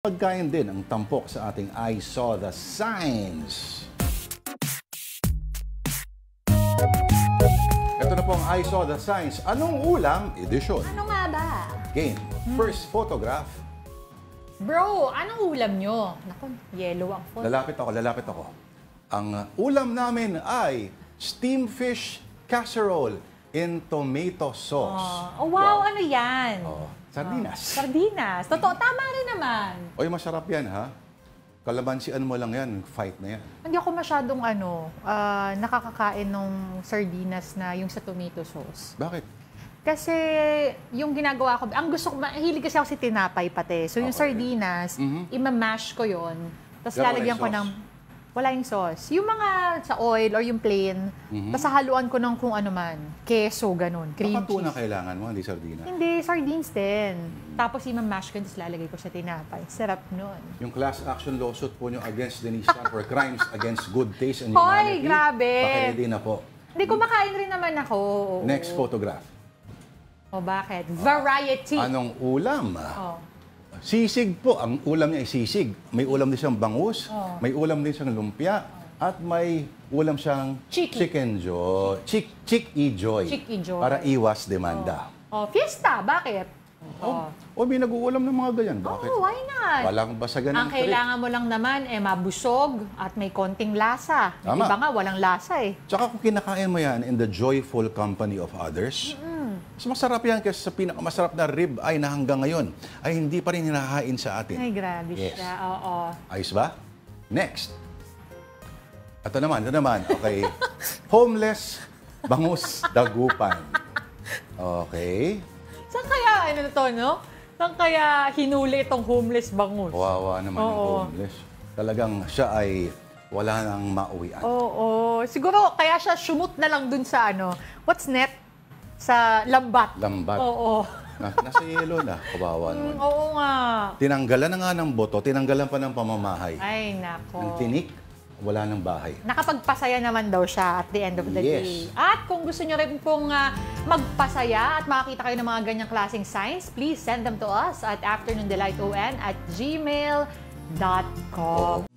Pagkain din ang tampok sa ating I Saw the Signs. Ito na po ang I Saw the Signs. Anong ulam? Edition. Ano nga ba? Game. First photograph. Bro, anong ulam nyo? Naku, yellow ang phone. Lalapit ako. Ang ulam namin ay steamed fish casserole in tomato sauce. Oh, wow, ano yan? Sardinas. Sardinas. Totoo, tama rin naman. Oy, masarap yan, ha? Kalamansian mo lang yan, fight na yan. Hindi ako masyadong nakakakain ng sardinas na yung sa tomato sauce. Bakit? Kasi yung ginagawa ko, mahilig kasi ako si tinapay pati. So yung sardinas, ima-mash ko yon. Tapos Pero lalagyan ko ng, wala yung sauce. Yung mga sa oil or yung plain, tapos haluan ko ng kung ano man. Keso, ganun. Cream Baka tuna cheese. kailangan mo, hindi sardinas. Hindi, sardines din. Tapos ima-mash ko, tapos lalagay ko sa tinapay. Sarap nun. Yung class action lawsuit po nyo against Denise Tan for crimes against good taste and Hoy, humanity. grabe! Pakiredy na po. Hindi, kumakain rin naman ako. Next photograph. O bakit? Variety. Anong ulam? Oh. Sisig po. Ang ulam niya ay sisig. May ulam din siyang bangus, may ulam din siyang lumpia, at may ulam siyang chicken joy. Chick-e joy. Chick-e joy. Para iwas demanda. Oh, fiesta. Bakit? O may nag-uulam ng mga ganyan. Bakit? Oh, why not? Walang basagan ng Ang kailangan mo lang naman mabusog at may konting lasa. Tama. Iba nga, walang lasa eh. Tsaka kung kinakain mo yan in the joyful company of others, mas masarap yan kasi sa pinakamasarap na rib ay na hanggang ngayon ay hindi pa rin hinahain sa atin. Ay, grabe siya. Oo. Ayos ba? Next. Ito naman. Okay. Homeless, bangus, dagupan. Okay. Saan kaya, no? Saan kaya hinuli itong homeless bangus? Kawawa naman yung homeless. Talagang siya ay wala nang mauwian. Oo. Siguro, kaya siya sumut na lang dun sa what's net? Sa lambat. Lambat. Oo. Nasa yelo na. Kawawa naman. Oo nga. Tinanggalan na nga ng boto, tinanggalan pa ng pamamahay. Ay, nako. Ng tinik, wala ng bahay. Nakapagpasaya naman daw siya at the end of the day. At kung gusto nyo rin pong magpasaya at makakita kayo ng mga ganyang klaseng signs, please send them to us at afternoondelighton@gmail.com.